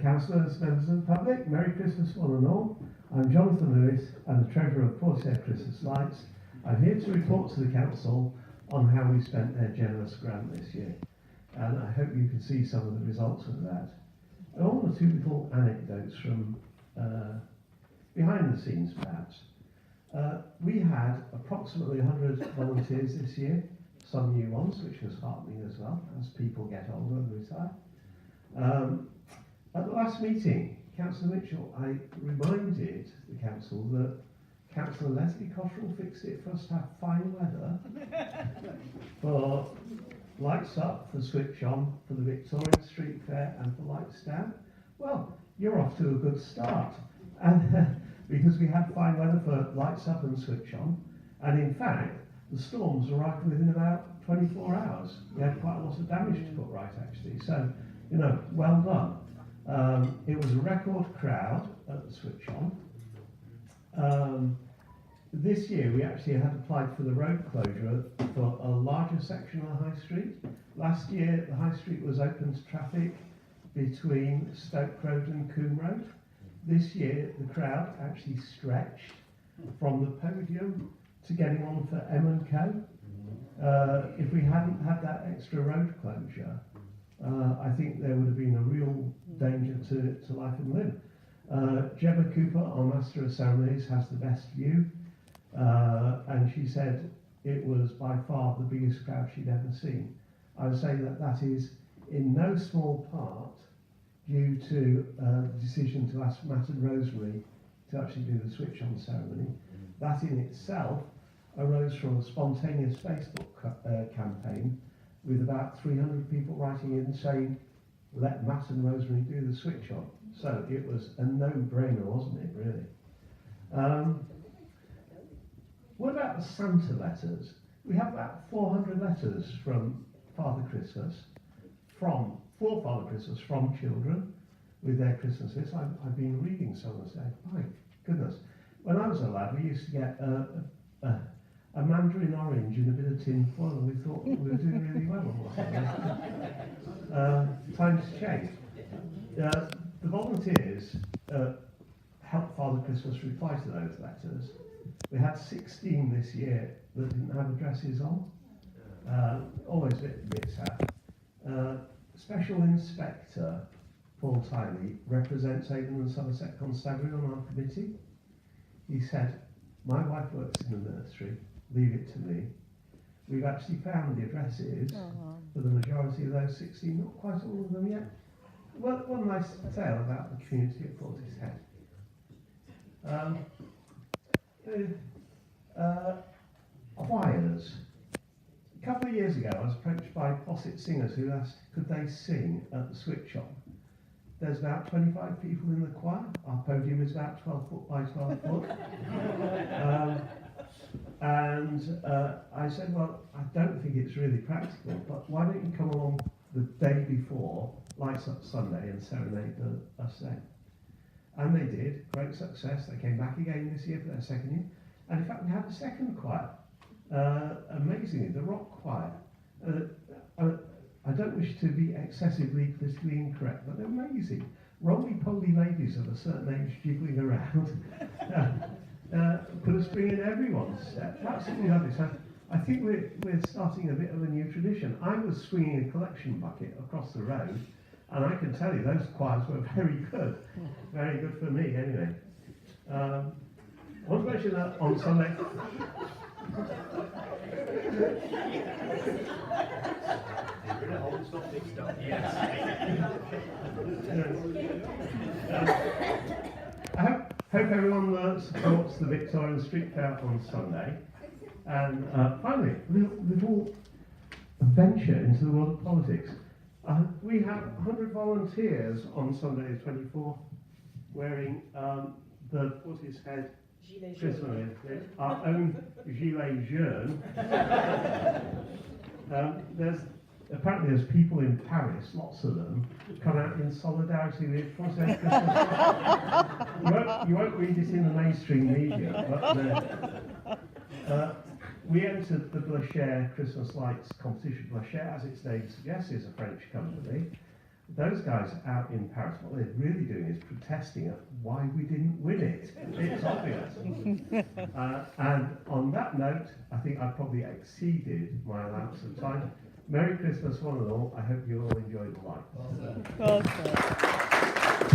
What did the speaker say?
Councillors, members of the public, Merry Christmas one and all. I'm Jonathan Lewis, I'm the Treasurer of Portishead Christmas Lights. I'm here to report to the Council on how we spent their generous grant this year, and I hope you can see some of the results of that. And one or two little anecdotes from behind the scenes perhaps. We had approximately 100 volunteers this year, some new ones, which was heartening as well, as people get older and retire. At the last meeting, Councillor Mitchell, I reminded the Council that Councillor Leslie Cottrell fixed it for us to have fine weather for lights up, for switch on, for the Victorian Street Fair and for lights down. Well, you're off to a good start. And because we had fine weather for lights up and switch on, and in fact, the storms arrived within about 24 hours. We had quite a lot of damage to put right, actually. So, you know, well done. It was a record crowd at the switch on. This year we actually had applied for the road closure for a larger section of the High Street. Last year the High Street was open to traffic between Stoke Road and Coombe Road. This year the crowd actually stretched from the podium to getting on for M&Co. If we hadn't had that extra road closure, I think there would have been a real danger to life and limb. Gemma Cooper, our Master of Ceremonies, has the best view, and she said it was by far the biggest crowd she'd ever seen. I would say that that is in no small part due to the decision to ask Matt and Rosemary to actually do the switch on ceremony. That in itself arose from a spontaneous Facebook campaign with about 300 people writing in saying, let Matt and Rosemary do the switch on. So it was a no-brainer, wasn't it, really? What about the Santa letters? We have about 400 letters from Father Christmas, for Father Christmas, from children with their Christmas lists. I've been reading some and saying, my goodness. When I was a lad, we used to get a mandarin orange in a bit of tin foil, and we thought we were doing really well on what's times change. The volunteers helped Father Christmas reply to those letters. We had 16 this year that didn't have addresses on. Always a bit sad. Special Inspector Paul Tiley represents Avon and Somerset Constabulary on our committee. He said, my wife works in the nursery, leave it to me. We've actually found the addresses for the majority of those 16, not quite all of them yet. Well, one nice tale about the community at Portishead. Choirs. A couple of years ago I was approached by posset singers who asked could they sing at the switch on. There's about 25 people in the choir. Our podium is about 12 foot by 12 foot. I said, well, I don't think it's really practical, but why don't you come along the day before Lights Up Sunday and serenade us then? And they did, great success. They came back again this year for their second year. And in fact, we had a second choir. Amazingly, the rock choir. I don't wish to be excessively politically incorrect, but they're amazing. Roly-poly ladies of a certain age jiggling around. Put a spring in everyone's step. Absolutely lovely. So I think we're starting a bit of a new tradition. I was swinging a collection bucket across the road, and I can tell you those choirs were very good. Very good for me, anyway. I want to mention that on Sunday. I hope everyone supports the Victorian Street Fair on Sunday. And finally, a little venture into the world of politics. We have 100 volunteers on Sunday the 24th wearing the Portishead Christmas Lights, our own gilet jaune. Apparently there's people in Paris, lots of them, come out in solidarity with Portishead Christmas Lights. You won't read it in the mainstream media, but we entered the Portishead Christmas Lights competition. Portishead, as its name suggests, is a French company. Those guys out in Paris, what they're really doing is protesting at why we didn't win it. It's obvious. And on that note, I think I've probably exceeded my allowance of time. Merry Christmas, one and all. I hope you all enjoyed the lights. Well said.